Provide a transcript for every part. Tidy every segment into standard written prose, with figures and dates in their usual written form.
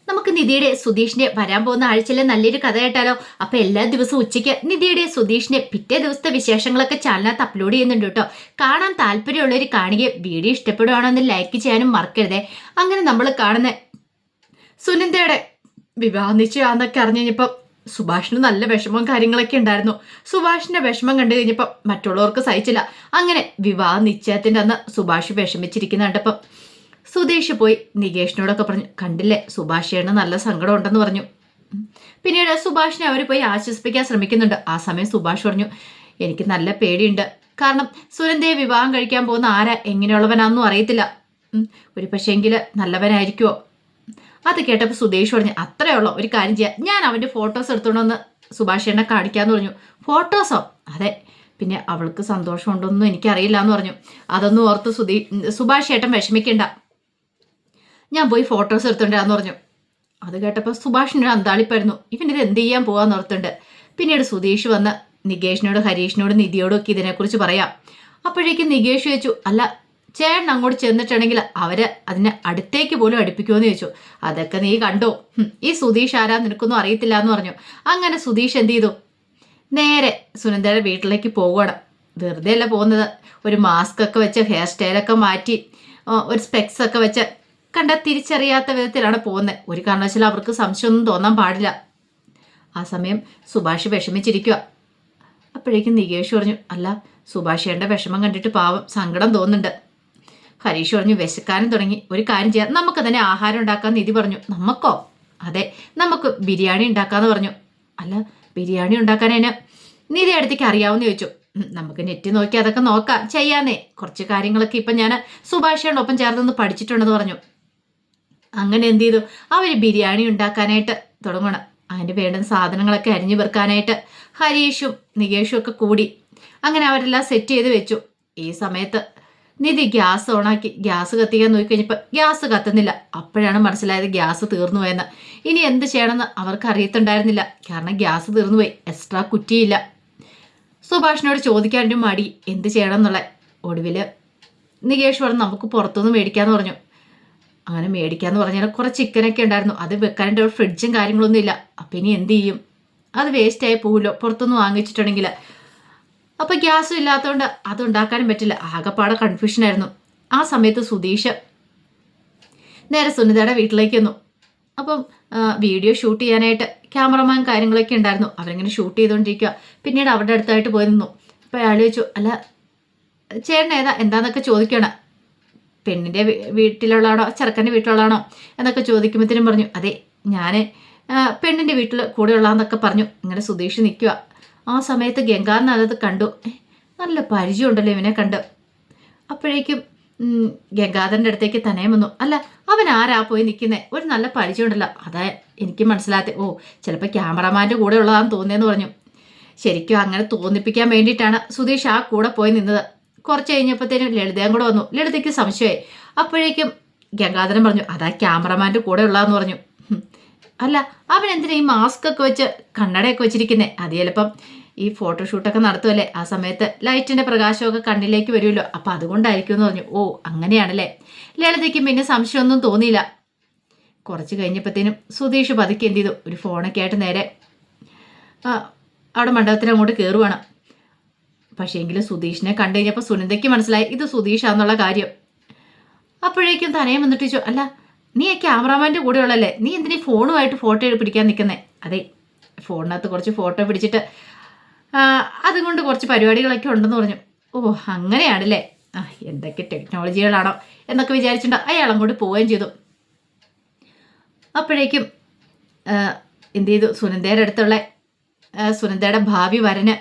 നമുക്ക് നിധിയുടെ സുധീഷിന്റെ വരാൻ പോകുന്ന ആഴ്ചയിലെ നല്ലൊരു കഥ കേട്ടാലോ? അപ്പൊ എല്ലാ ദിവസവും ഉച്ചയ്ക്ക് നിധിയുടെ സുധീഷിന്റെ പിറ്റേ ദിവസത്തെ വിശേഷങ്ങളൊക്കെ ചാനലിനകത്ത് അപ്ലോഡ് ചെയ്യുന്നുണ്ട് കേട്ടോ. കാണാൻ താല്പര്യമുള്ളവർ കാണുകയും വീഡിയോ ഇഷ്ടപ്പെടുവാണെന്ന് ലൈക്ക് ചെയ്യാനും മറക്കരുതേ. അങ്ങനെ നമ്മൾ കാണുന്ന സുനന്ദയുടെ വിവാഹ നിശ്ചയാന്നൊക്കെ അറിഞ്ഞു കഴിഞ്ഞപ്പം സുഭാഷിന് നല്ല വിഷമവും കാര്യങ്ങളൊക്കെ ഉണ്ടായിരുന്നു. സുഭാഷിന്റെ വിഷമം കണ്ടു കഴിഞ്ഞപ്പം മറ്റുള്ളവർക്ക് സഹിച്ചില്ല. അങ്ങനെ വിവാഹ നിശ്ചയത്തിന്റെ അന്ന് സുഭാഷ് വിഷമിച്ചിരിക്കുന്ന കണ്ടപ്പം സുധീഷ് പോയി നികേഷിനോടൊക്കെ പറഞ്ഞു, കണ്ടില്ലേ സുഭാഷേണ് നല്ല സങ്കടം ഉണ്ടെന്ന് പറഞ്ഞു. പിന്നീട് സുഭാഷിനെ അവർ പോയി ആശ്വസിപ്പിക്കാൻ ശ്രമിക്കുന്നുണ്ട്. ആ സമയം സുഭാഷ് പറഞ്ഞു, എനിക്ക് നല്ല പേടിയുണ്ട്. കാരണം സുനന്ദയെ വിവാഹം കഴിക്കാൻ പോകുന്ന ആരാ എങ്ങനെയുള്ളവനാണെന്നും അറിയത്തില്ല. ഒരു പക്ഷേങ്കില് നല്ലവനായിരിക്കുമോ? അത് കേട്ടപ്പോൾ സുധീഷ് പറഞ്ഞു, അത്രയുള്ളൂ, ഒരു കാര്യം ചെയ്യാം, ഞാൻ അവന്റെ ഫോട്ടോസ് എടുത്തോണ്ടെന്ന് സുഭാഷേനെ കാണിക്കാന്ന് പറഞ്ഞു. ഫോട്ടോസോ? അതെ, പിന്നെ അവൾക്ക് സന്തോഷമുണ്ടോന്നും എനിക്കറിയില്ല എന്ന് പറഞ്ഞു. അതൊന്നും ഓർത്ത് സുഭാഷ് ഏട്ടൻ വിഷമിക്കണ്ട, ഞാൻ പോയി ഫോട്ടോസ് എടുത്തോണ്ടാന്ന് പറഞ്ഞു. അത് കേട്ടപ്പോൾ സുഭാഷിനൊരു അന്താളിപ്പായിരുന്നു. ഇവനിത് എന്ത് ചെയ്യാൻ പോവാന്ന് ഓർത്തുണ്ട്. പിന്നീട് സുധീഷ് വന്ന് നികേഷിനോട് ഹരീഷിനോടും നിധിയോടും ഒക്കെ ഇതിനെക്കുറിച്ച് പറയാം. അപ്പോഴേക്കും നികേഷ് ചോദിച്ചു, അല്ല ചേട്ടൻ അങ്ങോട്ട് ചെന്നിട്ടുണ്ടെങ്കിൽ അവര് അതിനെ അടുത്തേക്ക് പോലും അടുപ്പിക്കുമെന്ന് ചോദിച്ചു. അതൊക്കെ നീ കണ്ടോ? ഈ സുധീഷ് ആരാ നിനക്കൊന്നും അറിയത്തില്ല എന്ന് പറഞ്ഞു. അങ്ങനെ സുധീഷ് എന്ത് ചെയ്തു, നേരെ സുനന്ദയുടെ വീട്ടിലേക്ക് പോവുകയാണ്. വെറുതെ അല്ല പോകുന്നത്, ഒരു മാസ്ക് ഒക്കെ വെച്ച് ഹെയർ സ്റ്റൈലൊക്കെ മാറ്റി ഒരു സ്പെക്സ് ഒക്കെ വെച്ച് കണ്ടാൽ തിരിച്ചറിയാത്ത വിധത്തിലാണ് പോകുന്നത്. ഒരു കാരണവശാലും അവർക്ക് സംശയമൊന്നും തോന്നാൻ പാടില്ല. ആ സമയം സുഭാഷ് വിഷമിച്ചിരിക്കുക. അപ്പോഴേക്കും നികേഷ് പറഞ്ഞു, അല്ല സുഭാഷേന്റെ വിഷമം കണ്ടിട്ട് പാവം സങ്കടം തോന്നുന്നുണ്ട്. ഹരീഷ് പറഞ്ഞു, വിശക്കാനും തുടങ്ങി, ഒരു കാര്യം ചെയ്യാം, നമുക്ക് തന്നെ ആഹാരം ഉണ്ടാക്കാമെന്ന് നിധി പറഞ്ഞു. നമുക്കോ? അതെ, നമുക്ക് ബിരിയാണി ഉണ്ടാക്കാന്ന് പറഞ്ഞു. അല്ല ബിരിയാണി ഉണ്ടാക്കാനതിന് നിധി അടുത്തേക്ക് അറിയാവുന്ന ചോദിച്ചു. നമുക്ക് നെറ്റ് നോക്കി അതൊക്കെ നോക്കാം, ചെയ്യാന്നേ, കുറച്ച് കാര്യങ്ങളൊക്കെ ഇപ്പം ഞാൻ സുഭാഷേനൊപ്പം ചേർന്നൊന്ന് പഠിച്ചിട്ടുണ്ടെന്ന് പറഞ്ഞു. അങ്ങനെ എന്ത് ചെയ്തു, അവർ ബിരിയാണി ഉണ്ടാക്കാനായിട്ട് തുടങ്ങണം. അതിന് വേണ്ടുന്ന സാധനങ്ങളൊക്കെ അരിഞ്ഞു വെറുക്കാനായിട്ട് ഹരീഷും നികേഷും ഒക്കെ കൂടി അങ്ങനെ അവരെല്ലാം സെറ്റ് ചെയ്ത് വെച്ചു. ഈ സമയത്ത് നിധി ഗ്യാസ് ഓണാക്കി ഗ്യാസ് കത്തിക്കാൻ നോക്കിക്കഴിഞ്ഞപ്പോൾ ഗ്യാസ് കത്തുന്നില്ല. അപ്പോഴാണ് മനസ്സിലായത് ഗ്യാസ് തീർന്നു പോയെന്ന്. ഇനി എന്ത് ചെയ്യണമെന്ന് അവർക്ക് അറിയത്തുണ്ടായിരുന്നില്ല. കാരണം ഗ്യാസ് തീർന്നുപോയി, എക്സ്ട്രാ കുറ്റിയില്ല. സുഭാഷിനോട് ചോദിക്കാനും മടി എന്ത് ചെയ്യണം എന്നുള്ള. ഒടുവിൽ നികേഷ് പറഞ്ഞു, നമുക്ക് പുറത്തുനിന്ന് മേടിക്കാന്ന് പറഞ്ഞു. അങ്ങനെ മേടിക്കാന്ന് പറഞ്ഞാൽ കുറച്ച് ചിക്കനൊക്കെ ഉണ്ടായിരുന്നു, അത് വെക്കാനായിട്ട് ഒരു ഫ്രിഡ്ജും കാര്യങ്ങളൊന്നും ഇല്ല. അപ്പം ഇനി എന്ത് ചെയ്യും, അത് വേസ്റ്റായി പോകുമല്ലോ പുറത്തുനിന്ന് വാങ്ങിച്ചിട്ടുണ്ടെങ്കിൽ. അപ്പം ഗ്യാസും ഇല്ലാത്തതുകൊണ്ട് അത് ഉണ്ടാക്കാനും പറ്റില്ല. ആകെപ്പാടെ കൺഫ്യൂഷനായിരുന്നു. ആ സമയത്ത് സുധീഷ് നേരെ സുനിതയുടെ വീട്ടിലേക്ക് വന്നു. അപ്പം വീഡിയോ ഷൂട്ട് ചെയ്യാനായിട്ട് ക്യാമറമാൻ കാര്യങ്ങളൊക്കെ ഉണ്ടായിരുന്നു. അവരിങ്ങനെ ഷൂട്ട് ചെയ്തുകൊണ്ടിരിക്കുക. പിന്നീട് അവരുടെ അടുത്തായിട്ട് പോയി നിന്നു. അപ്പോൾ അയാൾ ചോദിച്ചു, അല്ല ചേട്ടൻ എന്താന്നൊക്കെ ചോദിക്കണം. പെണ്ണിൻ്റെ വീട്ടിലുള്ളതാണോ ചെറുക്കൻ്റെ വീട്ടിലുള്ളതാണോ എന്നൊക്കെ ചോദിക്കുമ്പോഴത്തേനും പറഞ്ഞു, അതെ ഞാൻ പെണ്ണിൻ്റെ വീട്ടിൽ കൂടെ ഉള്ളതെന്നൊക്കെ പറഞ്ഞു. ഇങ്ങനെ സുധീഷ് നിൽക്കുക. ആ സമയത്ത് ഗംഗാറിനകത്ത് കണ്ടു, നല്ല പരിചയമുണ്ടല്ലോ ഇവനെ കണ്ട്. അപ്പോഴേക്കും ഗംഗാധരൻ്റെ അടുത്തേക്ക് തന്നെ വന്നു. അല്ല അവൻ ആരാ പോയി നിൽക്കുന്നത്, ഒരു നല്ല പരിചയമുണ്ടല്ലോ, അതാ എനിക്ക് മനസ്സിലാത്ത. ഓ ചിലപ്പോൾ ക്യാമറമാൻ്റെ കൂടെ ഉള്ളതാണെന്ന് തോന്നിയെന്ന് പറഞ്ഞു. ശരിക്കും അങ്ങനെ തോന്നിപ്പിക്കാൻ വേണ്ടിയിട്ടാണ് സുധീഷ് ആ കൂടെ പോയി നിന്നത്. കുറച്ച് കഴിഞ്ഞപ്പോഴത്തേനും ലളിതയും കൂടെ വന്നു. ലളിതയ്ക്ക് സംശയമായി. അപ്പോഴേക്കും ഗംഗാധരൻ പറഞ്ഞു, അതാ ക്യാമറമാൻ്റെ കൂടെ ഉള്ളതെന്ന് പറഞ്ഞു. അല്ല അവൻ എന്തിനാ ഈ മാസ്ക് ഒക്കെ വെച്ച് കണ്ണടയൊക്കെ വെച്ചിരിക്കുന്നത്? അത് ചിലപ്പം ഈ ഫോട്ടോഷൂട്ടൊക്കെ നടത്തുമല്ലേ, ആ സമയത്ത് ലൈറ്റിൻ്റെ പ്രകാശമൊക്കെ കണ്ണിലേക്ക് വരുമല്ലോ, അപ്പം അതുകൊണ്ടായിരിക്കും എന്ന് പറഞ്ഞു. ഓ അങ്ങനെയാണല്ലേ. ലളിതയ്ക്കും പിന്നെ സംശയമൊന്നും തോന്നിയില്ല. കുറച്ച് കഴിഞ്ഞപ്പോഴത്തേനും സുധീഷ് പതുക്കെ എന്ത് ചെയ്തു, ഒരു ഫോണൊക്കെ ആയിട്ട് നേരെ അവിടെ മണ്ഡപത്തിൽ അങ്ങോട്ട് കയറുവാണ്. പക്ഷേ എങ്കിലും സുധീഷിനെ കണ്ടു കഴിഞ്ഞപ്പോൾ സുനന്ദയ്ക്ക് മനസ്സിലായി ഇത് സുധീഷാന്നുള്ള കാര്യം. അപ്പോഴേക്കും തനയും വന്നിട്ട് ചോദിച്ചു, അല്ല നീ ക്യാമറാമാൻ്റെ കൂടെ ഉള്ളല്ലേ, നീ എന്തിനീ ഫോണുമായിട്ട് ഫോട്ടോ പിടിക്കാൻ നിൽക്കുന്നേ? അതെ ഫോണിനകത്ത് കുറച്ച് ഫോട്ടോ പിടിച്ചിട്ട് അതുകൊണ്ട് കുറച്ച് പരിപാടികളൊക്കെ ഉണ്ടെന്ന് പറഞ്ഞു. ഓ അങ്ങനെയാണല്ലേ, എന്തൊക്കെ ടെക്നോളജികളാണോ എന്നൊക്കെ വിചാരിച്ചിട്ടുണ്ട്. അയാൾ അങ്ങോട്ട് പോവുകയും ചെയ്തു. അപ്പോഴേക്കും എന്ത് ചെയ്തു, സുനന്ദയുടെ അടുത്തുള്ള സുനന്ദയുടെ ഭാവി വരന്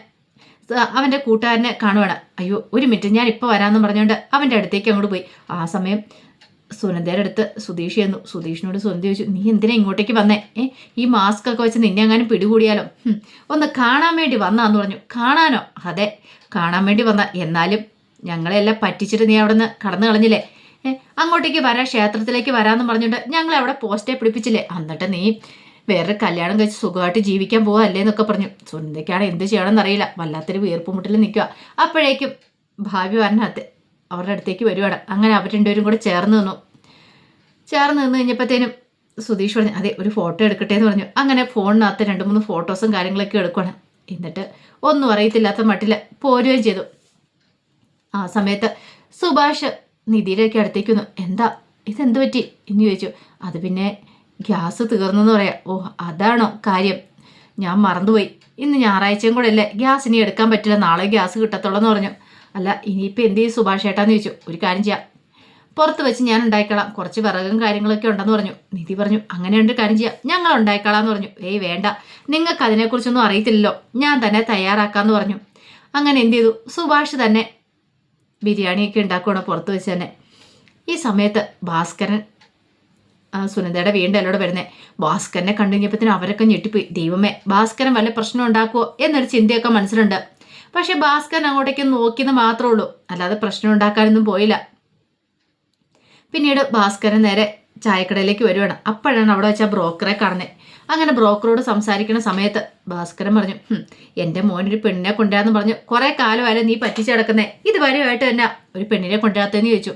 അവൻ്റെ കൂട്ടുകാരനെ കാണുവാണ്. അയ്യോ ഒരു മിനിറ്റ് ഞാൻ ഇപ്പോൾ വരാമെന്ന് പറഞ്ഞുകൊണ്ട് അവൻ്റെ അടുത്തേക്ക് അങ്ങോട്ട് പോയി. ആ സമയം സുനന്ദയുടെ അടുത്ത് സുധീഷ് ചെന്നു. സുധീഷിനോട് സുനന്ദ ചോദിച്ചു, നീ എന്തിനാ ഇങ്ങോട്ടേക്ക് വന്നേ? ഈ മാസ്ക് ഒക്കെ വെച്ച് നിന്നെ എങ്ങാനും പിടികൂടിയാലോ? ഒന്ന് കാണാൻ വേണ്ടി വന്നാന്ന് പറഞ്ഞു. കാണാനോ? അതെ കാണാൻ വേണ്ടി വന്ന, എന്നാലും ഞങ്ങളെല്ലാം പറ്റിച്ചിട്ട് നീ അവിടെ നിന്ന് കടന്നു കളഞ്ഞില്ലേ? അങ്ങോട്ടേക്ക് വരാം, ക്ഷേത്രത്തിലേക്ക് വരാമെന്ന് പറഞ്ഞുകൊണ്ട് ഞങ്ങളെ അവിടെ പോസ്റ്റേ പിടിപ്പിച്ചില്ലേ? എന്നിട്ട് നീ വേറെ കല്യാണം കഴിച്ച് സുഖമായിട്ട് ജീവിക്കാൻ പോവല്ലേ എന്നൊക്കെ പറഞ്ഞു. സുനന്ദയ്ക്കാണ് എന്ത് ചെയ്യണമെന്ന് അറിയില്ല, വല്ലാത്തൊരു വീർപ്പുമുട്ടിൽ നിൽക്കുക. അപ്പോഴേക്കും ഭാവി വരനകത്ത് അവരുടെ അടുത്തേക്ക് വരുവാണ്. അങ്ങനെ അവർ രണ്ടുപേരും കൂടെ ചേർന്ന് നിന്ന് കഴിഞ്ഞപ്പോഴത്തേനും സുധീഷ് പറഞ്ഞു അതെ ഒരു ഫോട്ടോ എടുക്കട്ടെ എന്ന് പറഞ്ഞു. അങ്ങനെ ഫോണിനകത്ത് 2-3 ഫോട്ടോസും കാര്യങ്ങളൊക്കെ എടുക്കണം. എന്നിട്ട് ഒന്നും അറിയത്തില്ലാത്ത മട്ടില് പോരുകയും ചെയ്തു. ആ സമയത്ത് സുഭാഷ് നിധിയുടെയൊക്കെ അടുത്തേക്ക് വന്നു. എന്താ ഇതെന്ത് പറ്റി എന്ന് ചോദിച്ചു. അത് പിന്നെ ഗ്യാസ് തീർന്നെന്ന് പറയാം. ഓ അതാണോ കാര്യം, ഞാൻ മറന്നുപോയി. ഇന്ന് ഞായറാഴ്ചയും കൂടെ അല്ലേ, ഗ്യാസ് ഇനി എടുക്കാൻ പറ്റില്ല, നാളെ ഗ്യാസ് കിട്ടത്തുള്ളൂ എന്ന് പറഞ്ഞു. അല്ല ഇനിയിപ്പോൾ എന്ത് ചെയ്യും സുഭാഷ് ഏട്ടാന്ന് ചോദിച്ചു. ഒരു കാര്യം ചെയ്യാം, പുറത്ത് വെച്ച് ഞാൻ ഉണ്ടായിക്കളാം, കുറച്ച് വിറകും കാര്യങ്ങളൊക്കെ ഉണ്ടെന്ന് പറഞ്ഞു. നിധി പറഞ്ഞു അങ്ങനെയുണ്ട് കാര്യം ചെയ്യാം, ഞങ്ങൾ ഉണ്ടായിക്കളാന്ന് പറഞ്ഞു. ഏയ് വേണ്ട, നിങ്ങൾക്ക് അതിനെക്കുറിച്ചൊന്നും അറിയത്തില്ലല്ലോ, ഞാൻ തന്നെ തയ്യാറാക്കാന്ന് പറഞ്ഞു. അങ്ങനെ എന്ത് ചെയ്തു, സുഭാഷ് തന്നെ ബിരിയാണിയൊക്കെ ഉണ്ടാക്കുകയാണ് പുറത്ത് വെച്ച് തന്നെ. ഈ സമയത്ത് ഭാസ്കരൻ സുനന്ദയുടെ വീണ്ടും എന്നോട് വരുന്നേ. ഭാസ്കരനെ കണ്ടു കഴിഞ്ഞപ്പത്തിന് അവരൊക്കെ ഞെട്ടിപ്പോയി. ദൈവമേ, ഭാസ്കരൻ വല്ല പ്രശ്നം ഉണ്ടാക്കുമോ എന്നൊരു ചിന്തയൊക്കെ മനസ്സിലുണ്ട്. പക്ഷെ ഭാസ്കരൻ അങ്ങോട്ടേക്ക് നോക്കിയെന്ന് മാത്രമേ ഉള്ളൂ, അല്ലാതെ പ്രശ്നം ഉണ്ടാക്കാനൊന്നും പോയില്ല. പിന്നീട് ഭാസ്കരൻ നേരെ ചായക്കടയിലേക്ക് വരുവാണ്. അപ്പോഴാണ് അവിടെ വെച്ച ബ്രോക്കറെ കാണുന്നത്. അങ്ങനെ ബ്രോക്കറോട് സംസാരിക്കുന്ന സമയത്ത് ഭാസ്കരൻ പറഞ്ഞു, എൻ്റെ മോനൊരു പെണ്ണിനെ കൊണ്ടുവരാന്ന് പറഞ്ഞു, കുറെ കാലമായാലും നീ പറ്റിച്ചു കിടക്കുന്നേ, ഇതുവരെയായിട്ട് തന്നെ ഒരു പെണ്ണിനെ കൊണ്ടുവരാത്തതെന്ന് ചോദിച്ചു.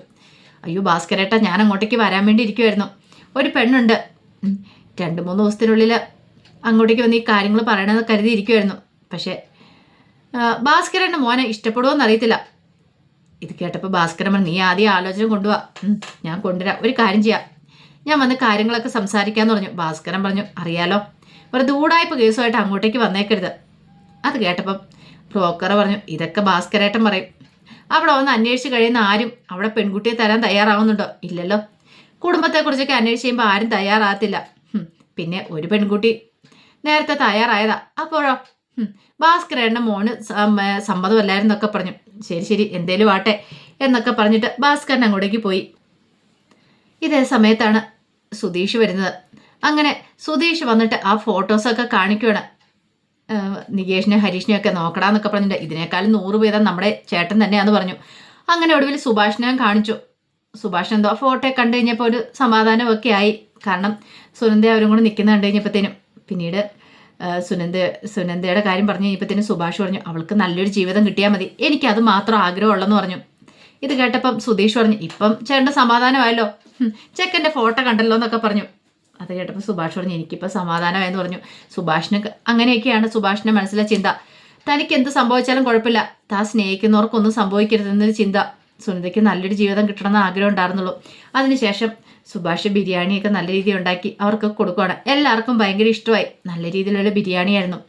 അയ്യോ ഭാസ്കരേട്ടാ, ഞാൻ അങ്ങോട്ടേക്ക് വരാൻ വേണ്ടി ഇരിക്കുമായിരുന്നു, ഒരു പെണ്ണുണ്ട്, 2-3 ദിവസത്തിനുള്ളിൽ അങ്ങോട്ടേക്ക് വന്ന് ഈ കാര്യങ്ങൾ പറയണമെന്ന് കരുതി ഇരിക്കുമായിരുന്നു. പക്ഷേ ഭാസ്കരൻ്റെ മോനെ ഇഷ്ടപ്പെടുമോയെന്ന് അറിയത്തില്ല. ഇത് കേട്ടപ്പോൾ ഭാസ്കരൻ പറഞ്ഞു, നീ ആദ്യം ആലോചന കൊണ്ടുപോവാ, ഞാൻ കൊണ്ടുവരാം, ഒരു കാര്യം ചെയ്യാം, ഞാൻ വന്ന് കാര്യങ്ങളൊക്കെ സംസാരിക്കാമെന്ന് പറഞ്ഞു. ഭാസ്കരൻ പറഞ്ഞു അറിയാലോ, വെറുതെ ഊടായ്പ കേസുമായിട്ട് അങ്ങോട്ടേക്ക് വന്നേക്കരുത്. അത് കേട്ടപ്പം ബ്രോക്കർ പറഞ്ഞു, ഇതൊക്കെ ഭാസ്കരേട്ടൻ പറയും, അവിടെ വന്ന് അന്വേഷിച്ച് കഴിയുന്ന ആരും അവിടെ പെൺകുട്ടിയെ തരാൻ തയ്യാറാവുന്നുണ്ടോ? ഇല്ലല്ലോ. കുടുംബത്തെക്കുറിച്ചൊക്കെ അന്വേഷിച്ച് ചെയ്യുമ്പോൾ ആരും തയ്യാറാകത്തില്ല. പിന്നെ ഒരു പെൺകുട്ടി നേരത്തെ തയ്യാറായതാ, അപ്പോഴോ ഭാസ്കരേട്ടൻ്റെ മോന് സമ്മതമല്ലായിരുന്നൊക്കെ പറഞ്ഞു. ശരി ശരി എന്തേലും ആട്ടെ എന്നൊക്കെ പറഞ്ഞിട്ട് ഭാസ്കരൻ അങ്ങോട്ടേക്ക് പോയി. ഇതേ സമയത്താണ് സുധീഷ് വരുന്നത്. അങ്ങനെ സുധീഷ് വന്നിട്ട് ആ ഫോട്ടോസൊക്കെ കാണിക്കുകയാണ്. നികേഷിനെ ഹരീഷിനെ ഒക്കെ നോക്കടാന്നൊക്കെ പറഞ്ഞിട്ട്, ഇതിനേക്കാളും 100 വീതം നമ്മുടെ ചേട്ടൻ തന്നെയാന്ന് പറഞ്ഞു. അങ്ങനെ ഒടുവിൽ സുഭാഷിനെ കാണിച്ചു. സുഭാഷിന് എന്തോ ഫോട്ടോ കണ്ടു കഴിഞ്ഞപ്പോൾ ഒരു സമാധാനമൊക്കെ ആയി. കാരണം സുനന്ദ അവരും കൂടെ നിൽക്കുന്ന കണ്ടു കഴിഞ്ഞപ്പോഴത്തേനും. പിന്നീട് സുനന്ദയുടെ കാര്യം പറഞ്ഞു കഴിഞ്ഞപ്പോഴത്തേനും സുഭാഷ് പറഞ്ഞു, അവൾക്ക് നല്ലൊരു ജീവിതം കിട്ടിയാൽ മതി, എനിക്കത് മാത്രം ആഗ്രഹമുള്ളെന്ന് പറഞ്ഞു. ഇത് കേട്ടപ്പം സുധീഷ് പറഞ്ഞു, ഇപ്പം ചേട്ടൻ്റെ സമാധാനമായല്ലോ, ചെക്കൻ്റെ ഫോട്ടോ കണ്ടല്ലോ എന്നൊക്കെ പറഞ്ഞു. അത് കേട്ടപ്പോൾ സുഭാഷ് പറഞ്ഞു, എനിക്കിപ്പോൾ സമാധാനമായെന്ന് പറഞ്ഞു. സുഭാഷിന് അങ്ങനെയൊക്കെയാണ് സുഭാഷിൻ്റെ മനസ്സിലെ ചിന്ത. തനിക്ക് എന്ത് സംഭവിച്ചാലും കുഴപ്പമില്ല, താൻ സ്നേഹിക്കുന്നവർക്കൊന്നും സംഭവിക്കരുതെന്നൊരു ചിന്ത. സുനിതയ്ക്ക് നല്ലൊരു ജീവിതം കിട്ടണമെന്ന് ആഗ്രഹം ഉണ്ടായിരുന്നുള്ളൂ. അതിനുശേഷം സുഭാഷ് ബിരിയാണിയൊക്കെ നല്ല രീതിയിൽ ഉണ്ടാക്കി അവർക്ക് കൊടുക്കുകയാണ്. എല്ലാവർക്കും ഭയങ്കര ഇഷ്ടമായി, നല്ല രീതിയിലുള്ള ബിരിയാണിയായിരുന്നു.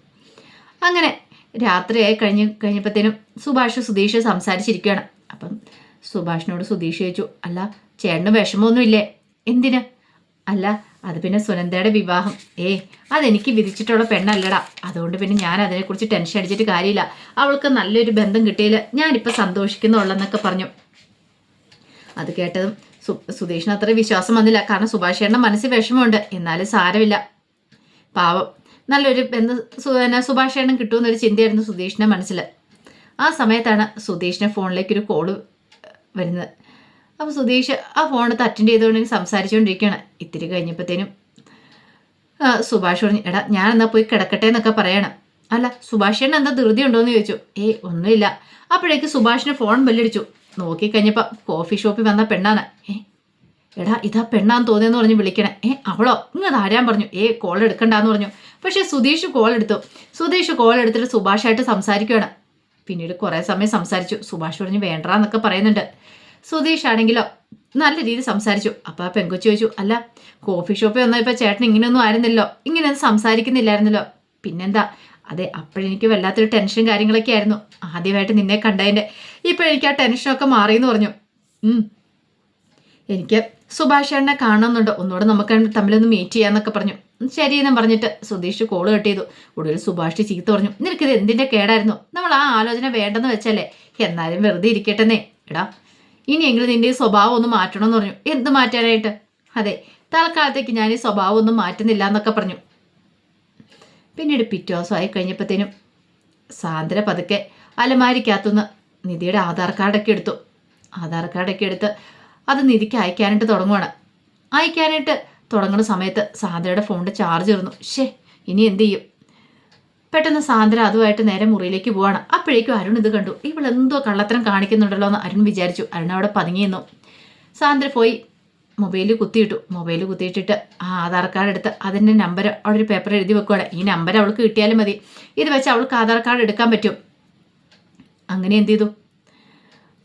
അങ്ങനെ രാത്രിയായി കഴിഞ്ഞപ്പോഴത്തേനും സുധീഷ് സംസാരിച്ചിരിക്കുകയാണ്. അപ്പം സുഭാഷിനോട് സുധീഷ് ചോദിച്ചു, അല്ല ചേട്ടന് വിഷമമൊന്നുമില്ലേ? എന്തിന്? അല്ല അത് പിന്നെ സുനന്ദയുടെ വിവാഹം, അതെനിക്ക് വിധിച്ചിട്ടുള്ള പെണ്ണല്ലടാ, അതുകൊണ്ട് പിന്നെ ഞാൻ അതിനെക്കുറിച്ച് ടെൻഷൻ അടിച്ചിട്ട് കാര്യമില്ല, അവൾക്ക് നല്ലൊരു ബന്ധം കിട്ടിയില്ല, ഞാനിപ്പോൾ സന്തോഷിക്കുന്നുള്ളെന്നൊക്കെ പറഞ്ഞു. അത് കേട്ടതും സുധീഷിന് അത്ര വിശ്വാസം വന്നില്ല. കാരണം സുഭാഷേട്ടൻ്റെ മനസ്സിൽ വിഷമമുണ്ട്, എന്നാലും സാരമില്ല, പാവം നല്ലൊരു ബന്ധം സുഭാഷേട്ടൻ കിട്ടുമെന്നൊരു ചിന്തയായിരുന്നു സുധീഷിൻ്റെ മനസ്സിൽ. ആ സമയത്താണ് സുധീഷിൻ്റെ ഫോണിലേക്കൊരു കോള് വരുന്നത്. അപ്പോൾ സുധീഷ് ആ ഫോണിൽ അറ്റൻഡ് ചെയ്തുകൊണ്ട് സംസാരിച്ചുകൊണ്ടിരിക്കുകയാണ്. ഇത്തിരി കഴിഞ്ഞപ്പോഴത്തേനും സുഭാഷ് പറഞ്ഞു, എടാ ഞാൻ എന്നാൽ പോയി കിടക്കട്ടെ എന്നൊക്കെ പറയണം. അല്ല സുഭാഷേട്ടൻ എന്താ ധൃതി ഉണ്ടോയെന്ന് ചോദിച്ചു. ഒന്നുമില്ല. അപ്പോഴേക്ക് സുഭാഷിന് ഫോൺ ബെല്ലടിച്ചു. നോക്കിക്കഴിഞ്ഞപ്പോൾ കോഫി ഷോപ്പിൽ വന്ന പെണ്ണാണ്. എടാ ഇതാ പെണ്ണാന്ന് തോന്നിയെന്ന് പറഞ്ഞ് വിളിക്കണേ. അവളോ? ഇങ്ങനെ ആരാൻ പറഞ്ഞു. കോൾ എടുക്കണ്ടെന്ന് പറഞ്ഞു. പക്ഷേ സുധീഷ് കോൾ എടുത്തു. സുധീഷ് കോൾ എടുത്തിട്ട് സുഭാഷായിട്ട് സംസാരിക്കുകയാണ്. പിന്നീട് കുറേ സമയം സംസാരിച്ചു. സുഭാഷ് പറഞ്ഞു വേണ്ടാന്നൊക്കെ പറയുന്നുണ്ട്. സുധീഷ് ആണെങ്കിലോ നല്ല രീതിയിൽ സംസാരിച്ചു. അപ്പോൾ ആ പെങ്കൊച്ചു ചോദിച്ചു, അല്ല കോഫി ഷോപ്പിൽ വന്നപ്പോൾ ചേട്ടൻ ഇങ്ങനെയൊന്നും ആയിരുന്നല്ലോ, ഇങ്ങനെയൊന്നും സംസാരിക്കുന്നില്ലായിരുന്നല്ലോ? പിന്നെന്താ? അതെ അപ്പോഴെനിക്ക് വല്ലാത്തൊരു ടെൻഷൻ കാര്യങ്ങളൊക്കെ ആയിരുന്നു, ആദ്യമായിട്ട് നിന്നെ കണ്ടതിൻ്റെ. ഇപ്പോഴെനിക്ക് ആ ടെൻഷനൊക്കെ മാറിയെന്ന് പറഞ്ഞു. എനിക്ക് സുഭാഷ് ചേട്ടനെ കാണുന്നുണ്ട്, ഒന്നുകൂടെ നമുക്ക് തമ്മിലൊന്ന് മീറ്റ് ചെയ്യാന്നൊക്കെ പറഞ്ഞു. ശരിയെന്നും പറഞ്ഞിട്ട് സുധീഷ് കോള് കട്ട് ചെയ്തു. ഒടുവിൽ സുഭാഷ് ചീത്ത പറഞ്ഞു, നിനക്കിത് എന്തിൻ്റെ കേടായിരുന്നു? നമ്മൾ ആ ആലോചന വേണ്ടെന്ന് വെച്ചല്ലേ, എന്നാലും വെറുതെ ഇരിക്കട്ടെന്നേ. എടാ ഇനിയെങ്കിലും നിന്റെ ഈ സ്വഭാവം ഒന്ന് മാറ്റണമെന്ന് പറഞ്ഞു. എന്ത് മാറ്റാനായിട്ട്? അതെ തൽക്കാലത്തേക്ക് ഞാൻ ഈ സ്വഭാവം ഒന്നും മാറ്റുന്നില്ല എന്നൊക്കെ പറഞ്ഞു. പിന്നീട് പിറ്റേ ദിവസമായി കഴിഞ്ഞപ്പോഴത്തേനും സാന്ദ്ര പതുക്കെ അലമാരിക്കകത്തുനിന്ന് നിധിയുടെ ആധാർ കാർഡൊക്കെ എടുത്ത് അത് നിധിക്ക് അയക്കാനായിട്ട് തുടങ്ങുന്ന സമയത്ത് സാന്ദ്രയുടെ ഫോണിൻ്റെ ചാർജ് തീർന്നു. ഇനി എന്ത് ചെയ്യും? പെട്ടെന്ന് സാന്ദ്ര അതുമായിട്ട് നേരെ മുറിയിലേക്ക് പോവാണ്. അപ്പോഴേക്കും അരുൺ ഇത് കണ്ടു. ഇവളെന്തോ കള്ളത്തരം കാണിക്കുന്നുണ്ടല്ലോ എന്ന് അരുൺ വിചാരിച്ചു. അരുൺ അവിടെ പതുങ്ങിയിരുന്നു. സാന്ദ്ര പോയി മൊബൈലിൽ കുത്തിയിട്ടിട്ട് ആ ആധാർ കാർഡ് എടുത്ത് അതിൻ്റെ നമ്പർ അവിടെ ഒരു പേപ്പർ എഴുതി വെക്കുകയാണ്. ഈ നമ്പർ അവൾക്ക് കിട്ടിയാലും മതി, ഇത് വെച്ച് അവൾക്ക് ആധാർ കാർഡ് എടുക്കാൻ പറ്റും. അങ്ങനെ എന്ത് ചെയ്തു,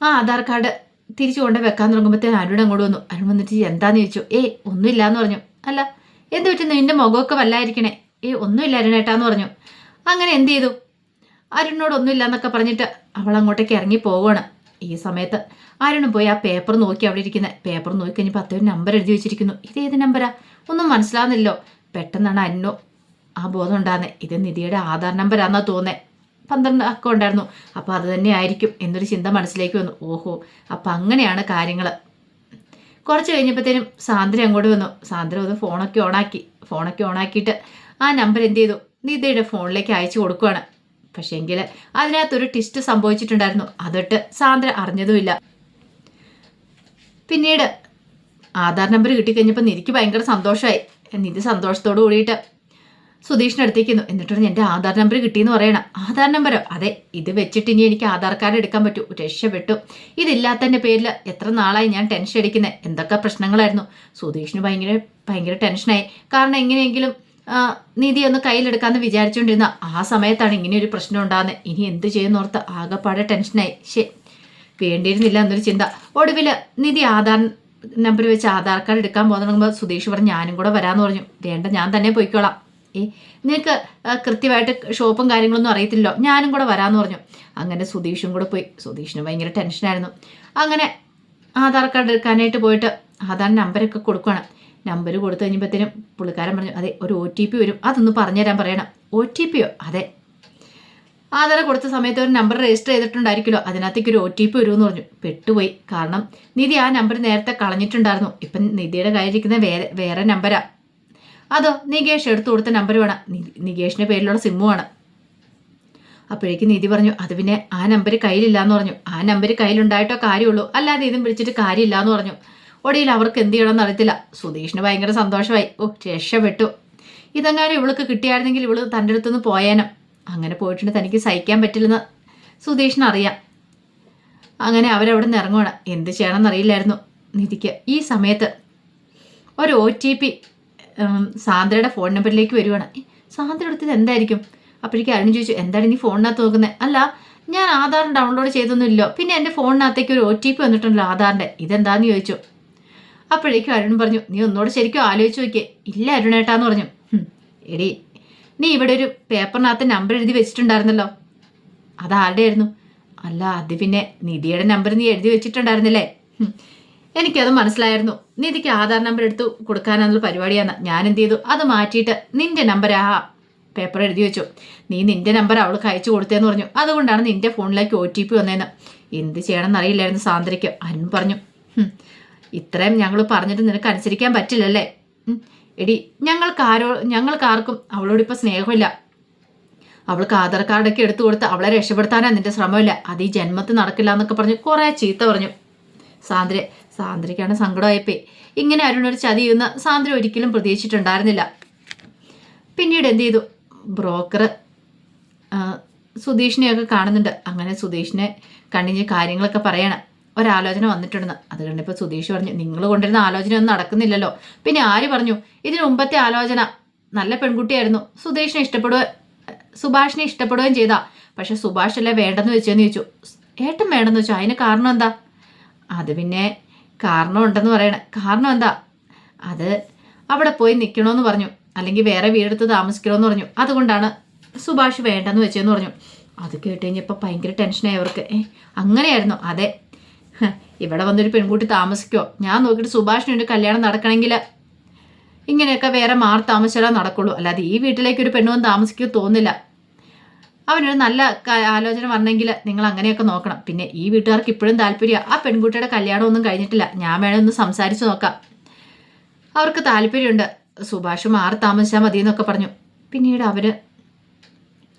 ആ ആധാർ കാർഡ് തിരിച്ചു കൊണ്ട് വെക്കാൻ തുടങ്ങുമ്പോഴത്തേന് അരുൺ അങ്ങോട്ട് വന്നു. അരുൺ വന്നിട്ട് എന്താന്ന് ചോദിച്ചു. ഒന്നുമില്ലാന്ന് പറഞ്ഞു. അല്ല എന്ത് പറ്റുന്നു, നിന്റെ മുഖമൊക്കെ വല്ലായിരിക്കണേ. ഒന്നുമില്ല അരുണേട്ടാന്ന് പറഞ്ഞു. അങ്ങനെ എന്ത് ചെയ്തു, അരുണിനോട് ഒന്നുമില്ല എന്നൊക്കെ പറഞ്ഞിട്ട് അവൾ അങ്ങോട്ടേക്ക് ഇറങ്ങി പോവുകയാണ്. ഈ സമയത്ത് അരുണും പോയി ആ പേപ്പർ നോക്കി അവിടെ ഇരിക്കുന്ന പേപ്പർ നോക്കി കഴിഞ്ഞപ്പോൾ ഒരു നമ്പർ എഴുതി വെച്ചിരിക്കുന്നു. ഇതേത് നമ്പരാ, ഒന്നും മനസ്സിലാവുന്നില്ലോ. പെട്ടെന്നാണ് അന്നു ആ ബോധം ഉണ്ടാകുന്നത്. ഇത് നിധിയുടെ ആധാർ നമ്പരാന്നാ തോന്നേ. 12 അക്കം ഉണ്ടായിരുന്നു. അപ്പോൾ അത് തന്നെ ആയിരിക്കും എന്നൊരു ചിന്ത മനസ്സിലേക്ക് വന്നു. ഓഹോ, അപ്പം അങ്ങനെയാണ് കാര്യങ്ങൾ. കുറച്ച് കഴിഞ്ഞപ്പോഴത്തേനും സാന്ദ്ര അങ്ങോട്ട് വന്നു. സാന്ദ്ര വന്ന് ഫോണൊക്കെ ഓണാക്കിയിട്ട് ആ നമ്പർ എന്ത് ചെയ്തു, നിധിയുടെ ഫോണിലേക്ക് അയച്ചു കൊടുക്കുകയാണ്. പക്ഷേങ്കിൽ അതിനകത്തൊരു ട്വിസ്റ്റ് സംഭവിച്ചിട്ടുണ്ടായിരുന്നു. അതൊട്ട് സാന്ദ്ര അറിഞ്ഞതുമില്ല. പിന്നീട് ആധാർ നമ്പർ കിട്ടിക്കഴിഞ്ഞപ്പോൾ നിധിക്ക് ഭയങ്കര സന്തോഷമായി. നിധി സന്തോഷത്തോട് കൂടിയിട്ട് സുധീഷിൻ്റെ അടുത്തേക്കുന്നു. എന്നിട്ട് എൻ്റെ ആധാർ നമ്പർ കിട്ടിയെന്ന് പറയണം. ആധാർ നമ്പരോ? അതെ, ഇത് വെച്ചിട്ട് ഇനി എനിക്ക് ആധാർ കാർഡ് എടുക്കാൻ പറ്റൂ. രക്ഷപ്പെട്ടു. ഇതില്ലാത്തതിൻ്റെ പേരിൽ എത്ര നാളായി ഞാൻ ടെൻഷൻ അടിക്കുന്നത്. എന്തൊക്കെ പ്രശ്നങ്ങളായിരുന്നു. സുധീഷിന് ഭയങ്കര ടെൻഷനായി. കാരണം എങ്ങനെയെങ്കിലും നിധി ഒന്ന് കയ്യിലെടുക്കാമെന്ന് വിചാരിച്ചുകൊണ്ടിരുന്ന ആ സമയത്താണ് ഇങ്ങനെ ഒരു പ്രശ്നം ഉണ്ടാകുന്നത്. ഇനി എന്ത് ചെയ്യുന്നോർത്ത് ആകെപ്പാടെ ടെൻഷനായി. വേണ്ടിയിരുന്നില്ല എന്നൊരു ചിന്ത. ഒടുവിൽ നിധി ആധാർ നമ്പർ വെച്ച് ആധാർ കാർഡ് എടുക്കാൻ പോകുമ്പോൾ സുധീഷ് പറഞ്ഞു ഞാനും കൂടെ വരാമെന്ന് പറഞ്ഞു. വേണ്ട, ഞാൻ തന്നെ പോയിക്കോളാം. നിനക്ക് കൃത്യമായിട്ട് ഷോപ്പും കാര്യങ്ങളൊന്നും അറിയത്തില്ലോ, ഞാനും കൂടെ വരാമെന്ന് പറഞ്ഞു. അങ്ങനെ സുധീഷും കൂടെ പോയി. സുധീഷിന് ഭയങ്കര ടെൻഷനായിരുന്നു. അങ്ങനെ ആധാർ കാർഡ് എടുക്കാനായിട്ട് പോയിട്ട് ആധാർ നമ്പരൊക്കെ കൊടുക്കുകയാണ്. നമ്പർ കൊടുത്തു കഴിഞ്ഞപ്പോഴത്തേനും പുള്ളിക്കാരൻ പറഞ്ഞു അതെ, ഒരു OTP വരും, അതൊന്ന് പറഞ്ഞുതരാൻ പറയണം. OTPയോ? അതെ, ആധാർ കൊടുത്ത സമയത്ത് ഒരു നമ്പർ രജിസ്റ്റർ ചെയ്തിട്ടുണ്ടായിരിക്കുമല്ലോ, അതിനകത്തേക്ക് ഒരു OTP വരുമെന്ന് പറഞ്ഞു. പെട്ടുപോയി. കാരണം നിധി ആ നമ്പർ നേരത്തെ കളഞ്ഞിട്ടുണ്ടായിരുന്നു. ഇപ്പം നിധിയുടെ കയ്യിലിരിക്കുന്ന വേറെ നമ്പരാ. അതോ നികേഷ് എടുത്തു കൊടുത്ത നമ്പർ വേണം, നികേഷിൻ്റെ പേരിലുള്ള സിമ്മുമാണ്. അപ്പോഴേക്കും നിധി പറഞ്ഞു അത് പിന്നെ ആ നമ്പർ കയ്യിലില്ലാന്ന് പറഞ്ഞു. ആ നമ്പർ കയ്യിലുണ്ടായിട്ടോ കാര്യമുള്ളൂ, അല്ലാതെ ഇതും വിളിച്ചിട്ട് കാര്യമില്ലാന്ന് പറഞ്ഞു. ഒടിയിൽ അവർക്ക് എന്ത് ചെയ്യണമെന്ന് അറിയത്തില്ല. സുധീഷിന് ഭയങ്കര സന്തോഷമായി. രക്ഷപ്പെട്ടു. ഇതെങ്ങാനും ഇവൾക്ക് കിട്ടിയായിരുന്നെങ്കിൽ ഇവള് തൻ്റെ അടുത്തുനിന്ന് പോയേനം. അങ്ങനെ പോയിട്ടുണ്ട് തനിക്ക് സഹിക്കാൻ പറ്റില്ലെന്ന് സുധീഷിനറിയാം. അങ്ങനെ അവരവിടെ നിന്ന് ഇറങ്ങുവാണ്. എന്ത് ചെയ്യണമെന്ന് അറിയില്ലായിരുന്നു നിധിക്ക്. ഈ സമയത്ത് ഒരു OTP സാന്ദ്രയുടെ ഫോൺ നമ്പറിലേക്ക് വരുവാണ്. സാന്ദ്ര എടുത്തത് എന്തായിരിക്കും? അപ്പോഴേക്കും അരുൺ ചോദിച്ചു എന്താണ് നീ ഫോണിനകത്ത് നോക്കുന്നത്? അല്ല, ഞാൻ ആധാർ ഡൗൺലോഡ് ചെയ്തൊന്നുമില്ലോ, പിന്നെ എൻ്റെ ഫോണിനകത്തേക്ക് ഒരു OTP വന്നിട്ടുണ്ടല്ലോ ആധാറിൻ്റെ, ഇതെന്താന്ന് ചോദിച്ചു. അപ്പോഴേക്കും അരുൺ പറഞ്ഞു നീ ഒന്നുകൂടെ ശരിക്കും ആലോചിച്ച് നോക്കിയേ. ഇല്ല അരുണേട്ടാന്ന് പറഞ്ഞു. എടി, നീ ഇവിടെ ഒരു പേപ്പറിനകത്ത് നമ്പർ എഴുതി വെച്ചിട്ടുണ്ടായിരുന്നല്ലോ, അതാരുടെ ആയിരുന്നു? അല്ല, അത് പിന്നെ നിധിയുടെ നമ്പർ നീ എഴുതി വെച്ചിട്ടുണ്ടായിരുന്നില്ലേ? എനിക്കത് മനസ്സിലായിരുന്നു. നിധിക്ക് ആധാർ നമ്പർ എടുത്ത് കൊടുക്കാനുള്ള പരിപാടിയാണ്. ഞാൻ എന്ത് ചെയ്തു, അത് മാറ്റിയിട്ട് നിന്റെ നമ്പർ ആ പേപ്പർ എഴുതി വെച്ചു. നീ നിന്റെ നമ്പർ അവൾക്ക് അയച്ചു കൊടുത്തേന്ന് പറഞ്ഞു. അതുകൊണ്ടാണ് നിന്റെ ഫോണിലേക്ക് OTP വന്നതെന്ന്. എന്ത് ചെയ്യണമെന്ന് അറിയില്ലായിരുന്നു സാന്ദ്രയ്ക്ക്. അരുൺ പറഞ്ഞു ഇത്രയും ഞങ്ങൾ പറഞ്ഞിട്ട് നിനക്ക് അനുസരിക്കാൻ പറ്റില്ലല്ലേ? എടി, ഞങ്ങൾക്കാർക്കും അവളോടിപ്പോൾ സ്നേഹമില്ല. അവൾക്ക് ആധാർ കാർഡൊക്കെ എടുത്തു കൊടുത്ത് അവളെ രക്ഷപ്പെടുത്താനാണ് നിന്റെ ശ്രമമില്ല. അത് ഈ ജന്മത്തിൽ നടക്കില്ല എന്നൊക്കെ പറഞ്ഞ് കുറേ ചീത്ത പറഞ്ഞു. സാന്ദ്രയ്ക്കാണ് സങ്കടമായിപ്പോയി. ഇങ്ങനെ അരുണൊരു ചതിയുന്ന സാന്ദ്ര ഒരിക്കലും പ്രതീക്ഷിച്ചിട്ടുണ്ടായിരുന്നില്ല. പിന്നീട് എന്ത് ചെയ്തു, ബ്രോക്കർ സുധീഷിനെയൊക്കെ കാണുന്നുണ്ട്. അങ്ങനെ സുധീഷിനെ കണ്ടിഞ്ഞ് കാര്യങ്ങളൊക്കെ പറയണം. ഒരാലോചന വന്നിട്ടുണ്ടെന്ന്. അത് കണ്ടിപ്പോൾ സുധീഷ് പറഞ്ഞു നിങ്ങൾ കൊണ്ടിരുന്ന ആലോചന ഒന്നും നടക്കുന്നില്ലല്ലോ. പിന്നെ ആര് പറഞ്ഞു? ഇതിന് മുമ്പത്തെ ആലോചന നല്ല പെൺകുട്ടിയായിരുന്നു, സുഭാഷിനെ ഇഷ്ടപ്പെടുകയും ചെയ്താ. പക്ഷെ സുഭാഷ് അല്ലേ വേണ്ടെന്ന് വെച്ചെന്ന് ചോദിച്ചു. ഏട്ടൻ വേണ്ടെന്ന് വെച്ചു, അതിന് കാരണം എന്താ? അത് പിന്നെ കാരണം ഉണ്ടെന്ന് പറയണേ. കാരണം എന്താ? അത് അവിടെ പോയി നിൽക്കണമെന്ന് പറഞ്ഞു, അല്ലെങ്കിൽ വേറെ വീടെടുത്ത് താമസിക്കണമെന്ന് പറഞ്ഞു. അതുകൊണ്ടാണ് സുഭാഷ് വേണ്ടെന്ന് വെച്ചെന്ന് പറഞ്ഞു. അത് കേട്ട് കഴിഞ്ഞപ്പോൾ ഭയങ്കര ടെൻഷനായി അവർക്ക്. അങ്ങനെയായിരുന്നു? അതെ, ഇവിടെ വന്നൊരു പെൺകുട്ടി താമസിക്കുമോ? ഞാൻ നോക്കിയിട്ട് സുഭാഷിനൊരു കല്യാണം നടക്കണമെങ്കിൽ ഇങ്ങനെയൊക്കെ വേറെ മാറി താമസിച്ചാലേ നടക്കുള്ളൂ, അല്ലാതെ ഈ വീട്ടിലേക്ക് ഒരു പെണ്ണുവന്ന് താമസിക്കുമോ തോന്നില്ല. അവനൊരു നല്ല ആലോചന വരണമെങ്കിൽ നിങ്ങൾ അങ്ങനെയൊക്കെ നോക്കണം. പിന്നെ ഈ വീട്ടുകാർക്ക് ഇപ്പോഴും താല്പര്യമാണ്. ആ പെൺകുട്ടിയുടെ കല്യാണമൊന്നും കഴിഞ്ഞിട്ടില്ല, ഞാൻ വേണേ ഒന്ന് സംസാരിച്ച് നോക്കാം. അവർക്ക് താല്പര്യമുണ്ട്, സുഭാഷ് മാറി താമസിച്ചാൽ മതി എന്നൊക്കെ പറഞ്ഞു. പിന്നീട് അവർ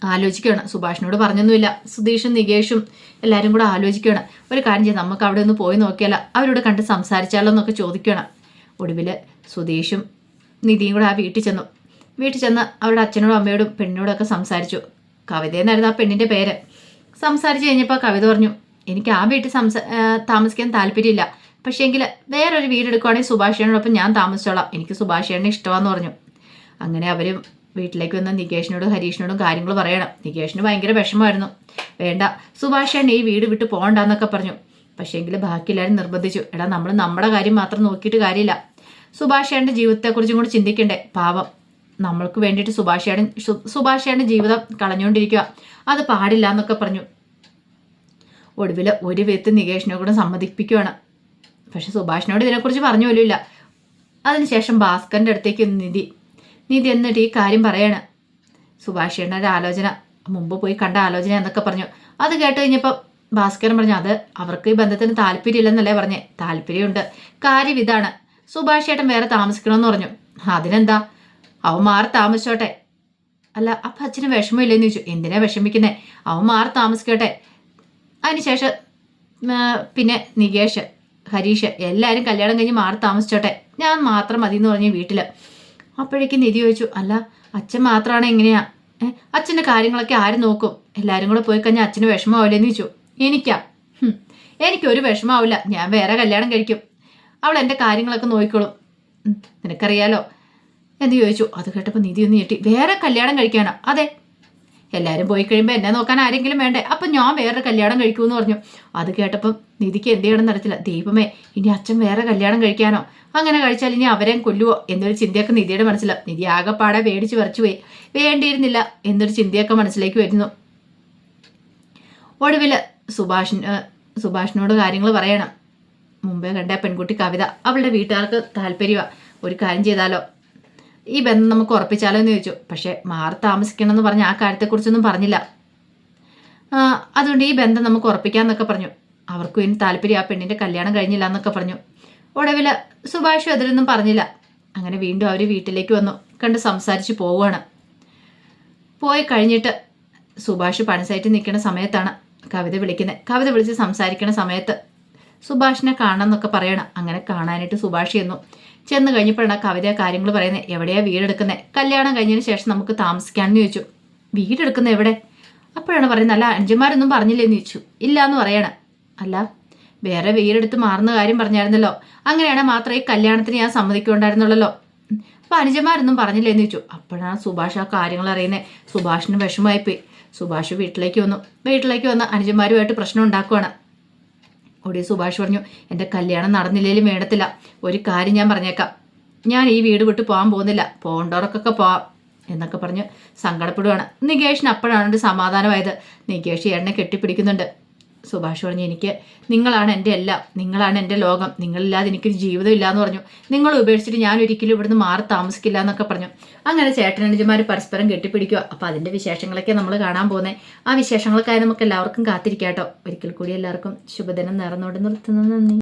ആലോചിക്കുകയാണ്. സുഭാഷിനോട് പറഞ്ഞൊന്നുമില്ല. സുധീഷും നികേഷും എല്ലാവരും കൂടെ ആലോചിക്കുകയാണ്. ഒരു കാര്യം ചെയ്യാം, നമുക്ക് അവിടെ ഒന്ന് പോയി നോക്കിയാലോ, അവരോട് കണ്ട് സംസാരിച്ചാലോ എന്നൊക്കെ ചോദിക്കുകയാണ്. ഒടുവിൽ സുധീഷും നിധിയും കൂടെ ആ വീട്ടിൽ ചെന്ന് അവരുടെ അച്ഛനോടും അമ്മയോടും പെണ്ണിനോടൊക്കെ സംസാരിച്ചു. കവിത എന്നായിരുന്നു ആ പെണ്ണിൻ്റെ പേര്. സംസാരിച്ച് കഴിഞ്ഞപ്പോൾ കവിത പറഞ്ഞു എനിക്ക് ആ വീട്ടിൽ താമസിക്കാൻ താല്പര്യമില്ല, പക്ഷേങ്കിൽ വേറൊരു വീടെടുക്കുവാണെങ്കിൽ സുഭാഷേനോടൊപ്പം ഞാൻ താമസിച്ചോളാം, എനിക്ക് സുഭാഷേനെ ഇഷ്ടമാണെന്ന് പറഞ്ഞു. അങ്ങനെ അവർ വീട്ടിലേക്ക് വന്ന് നികേഷിനോടും ഹരീഷിനോടും കാര്യങ്ങൾ പറയണം. നികേഷിന് ഭയങ്കര വിഷമമായിരുന്നു. വേണ്ട, സുഭാഷേണ്ണ ഈ വീട് വിട്ട് പോകണ്ടെന്നൊക്കെ പറഞ്ഞു. പക്ഷേങ്കിൽ ബാക്കി എല്ലാവരും നിർബന്ധിച്ചു. എടാ, നമ്മൾ നമ്മുടെ കാര്യം മാത്രം നോക്കിയിട്ട് കാര്യമില്ല, സുഭാഷേൻ്റെ ജീവിതത്തെക്കുറിച്ചും കൂടി ചിന്തിക്കണ്ടേ. പാവം, നമ്മൾക്ക് വേണ്ടിയിട്ട് സുഭാഷേൻ്റെ ജീവിതം കളഞ്ഞുകൊണ്ടിരിക്കുക, അത് പാടില്ല എന്നൊക്കെ പറഞ്ഞു. ഒടുവിൽ ഒരു വിധത്തിൽ നികേഷിനെ കൂടെ സമ്മതിപ്പിക്കുകയാണ്. പക്ഷെ സുഭാഷിനോട് ഇതിനെക്കുറിച്ച് പറഞ്ഞു പോലും ഇല്ല. അതിനുശേഷം ഭാസ്കറിൻ്റെ അടുത്തേക്ക് നിധി എന്നിട്ട് ഈ കാര്യം പറയാണ്. സുഭാഷേൻ്റെ ഒരു ആലോചന, മുമ്പ് പോയി കണ്ട ആലോചന എന്നൊക്കെ പറഞ്ഞു. അത് കേട്ട് കഴിഞ്ഞപ്പോൾ ഭാസ്കരൻ പറഞ്ഞു, അത് അവർക്ക് ഈ ബന്ധത്തിന് താല്പര്യമില്ലെന്നല്ലേ പറഞ്ഞേ. താല്പര്യമുണ്ട്, കാര്യം ഇതാണ്, സുഭാഷ് ഏട്ടൻ വേറെ താമസിക്കണമെന്ന് പറഞ്ഞു. അതിനെന്താ, അവൻ മാറി താമസിച്ചോട്ടെ. അല്ല, അപ്പം അച്ഛന് വിഷമമില്ലെന്ന് ചോദിച്ചു. എന്തിനാ വിഷമിക്കുന്നേ, അവൻ മാറി താമസിക്കട്ടെ. അതിനുശേഷം പിന്നെ നികേഷ്, ഹരീഷ് എല്ലാവരും കല്യാണം കഴിഞ്ഞ് മാറി താമസിച്ചോട്ടെ, ഞാൻ മാത്രം മതി എന്ന് പറഞ്ഞു വീട്ടിൽ. അപ്പോഴേക്കും നിധി ചോദിച്ചു, അല്ല അച്ഛൻ മാത്രമാണ് എങ്ങനെയാ, അച്ഛൻ്റെ കാര്യങ്ങളൊക്കെ ആര് നോക്കും, എല്ലാവരും കൂടെ പോയി കഴിഞ്ഞാൽ അച്ഛന് വിഷമാവില്ലെന്ന് ചോദിച്ചു. എനിക്കൊരു വിഷമാവില്ല, ഞാൻ വേറെ കല്യാണം കഴിക്കും, അവൾ എൻ്റെ കാര്യങ്ങളൊക്കെ നോക്കിക്കോളും, നിനക്കറിയാലോ എന്ന് ചോദിച്ചു. അത് കേട്ടപ്പോൾ നിധി ഒന്ന് ഞെട്ടി. വേറെ കല്യാണം കഴിക്കാനോ? അതെ, എല്ലാവരും പോയി കഴിയുമ്പോൾ എന്നെ നോക്കാൻ ആരെങ്കിലും വേണ്ടേ, അപ്പം ഞാൻ വേറെ കല്യാണം കഴിക്കുമെന്ന് പറഞ്ഞു. അത് കേട്ടപ്പം നിധിക്ക് എന്ത് ചെയ്യണമെന്ന് അറിയത്തില്ല. ദൈവമേ, ഇനി അച്ഛൻ വേറെ കല്യാണം കഴിക്കാനോ, അങ്ങനെ കഴിച്ചാൽ ഇനി അവരെയും കൊല്ലുവോ എന്നൊരു ചിന്തയൊക്കെ നിധിയുടെ മനസ്സിലാണ്. നിധി ആകെപ്പാടെ പേടിച്ച് വരച്ചു പോയി. വേണ്ടിയിരുന്നില്ല എന്നൊരു ചിന്തയൊക്കെ മനസ്സിലേക്ക് വരുന്നു. ഒടുവിൽ സുഭാഷിനോട് കാര്യങ്ങൾ പറയണം. മുമ്പേ കണ്ട പെൺകുട്ടി കവിത, അവളുടെ വീട്ടുകാർക്ക് താല്പര്യമാണ്, ഒരു കാര്യം ചെയ്താലോ, ഈ ബന്ധം നമുക്ക് ഉറപ്പിച്ചാലോ എന്ന് ചോദിച്ചു. പക്ഷെ മാറി താമസിക്കണമെന്ന് പറഞ്ഞ ആ കാര്യത്തെക്കുറിച്ചൊന്നും പറഞ്ഞില്ല. അതുകൊണ്ട് ഈ ബന്ധം നമുക്ക് ഉറപ്പിക്കാമെന്നൊക്കെ പറഞ്ഞു. അവർക്കും ഇനി താല്പര്യം, ആ പെണ്ണിൻ്റെ കല്യാണം കഴിഞ്ഞില്ല എന്നൊക്കെ പറഞ്ഞു. ഒടുവിൽ സുഭാഷും അതിലൊന്നും പറഞ്ഞില്ല. അങ്ങനെ വീണ്ടും അവർ വീട്ടിലേക്ക് വന്നു, കണ്ട് സംസാരിച്ച് പോവുകയാണ്. പോയി കഴിഞ്ഞിട്ട് സുഭാഷ് പണിസൈറ്റിൽ നിൽക്കുന്ന സമയത്താണ് കവിത വിളിക്കുന്നത്. കവിത വിളിച്ച് സംസാരിക്കുന്ന സമയത്ത് സുഭാഷിനെ കാണണം എന്നൊക്കെ പറയണം. അങ്ങനെ കാണാനായിട്ട് സുഭാഷ് ചെന്ന് കഴിഞ്ഞപ്പോഴാണ് കവിത കാര്യങ്ങൾ പറയുന്നത്. എവിടെയാ വീടെടുക്കുന്നത്, കല്യാണം കഴിഞ്ഞതിന് ശേഷം നമുക്ക് താമസിക്കാമെന്ന് ചോദിച്ചു. വീടെടുക്കുന്നത് എവിടെ? അപ്പോഴാണ് പറയുന്നത്, അല്ല അനുജന്മാരൊന്നും പറഞ്ഞില്ലേന്ന് ചോദിച്ചു. ഇല്ല എന്ന് പറയണം. അല്ല, വേറെ വീടെടുത്ത് മാറുന്ന കാര്യം പറഞ്ഞായിരുന്നല്ലോ, അങ്ങനെയാണെങ്കിൽ മാത്രമേ ഈ കല്യാണത്തിന് ഞാൻ സമ്മതിക്കുണ്ടായിരുന്നുള്ളല്ലോ, അപ്പം അനുജന്മാരൊന്നും പറഞ്ഞില്ലേന്ന് ചോദിച്ചു. അപ്പോഴാണ് സുഭാഷ് ആ കാര്യങ്ങൾ അറിയുന്നത്. സുഭാഷിന് വിഷമമായിപ്പോയി. സുഭാഷ് വീട്ടിലേക്ക് വന്ന് അനുജന്മാരുമായിട്ട് പ്രശ്നം ഉണ്ടാക്കുവാണ്. ഒടി സുഭാഷ് പറഞ്ഞു, എൻ്റെ കല്യാണം നടന്നില്ലേലും വേണ്ടത്തില്ല, ഒരു കാര്യം ഞാൻ പറഞ്ഞേക്കാം, ഞാൻ ഈ വീട് വിട്ട് പോകാൻ പോകുന്നില്ല, പോകേണ്ടവർക്കൊക്കെ പോവാം എന്നൊക്കെ പറഞ്ഞ് സങ്കടപ്പെടുവാണ്. നികേഷിന് അപ്പോഴാണ് സമാധാനമായത്. നികേഷ് എണ്ണ കെട്ടിപ്പിടിക്കുന്നുണ്ട്. സുഭാഷ് പറഞ്ഞു, നിങ്ങളാണ് എൻ്റെ എല്ലാം, നിങ്ങളാണ് എൻ്റെ ലോകം, നിങ്ങളില്ലാതെ എനിക്കൊരു ജീവിതം ഇല്ലയെന്ന് പറഞ്ഞു. നിങ്ങൾ ഉപേക്ഷിച്ചിട്ട് ഞാൻ ഒരിക്കലും ഇവിടുന്ന് മാറി താമസിക്കില്ല എന്നൊക്കെ പറഞ്ഞു. അങ്ങനെ ചേട്ടനനുജന്മാർ പരസ്പരം കെട്ടിപ്പിടിക്കുക. അപ്പോൾ അതിൻ്റെ വിശേഷങ്ങളൊക്കെ നമ്മൾ കാണാൻ പോകുന്നത്. ആ വിശേഷങ്ങൾക്കായി നമുക്ക് എല്ലാവർക്കും കാത്തിരിക്കാം കേട്ടോ. ഒരിക്കൽ കൂടി എല്ലാവർക്കും ശുഭദിനം നേർന്നുകൊണ്ട് നിർത്തുന്നു. നന്ദി.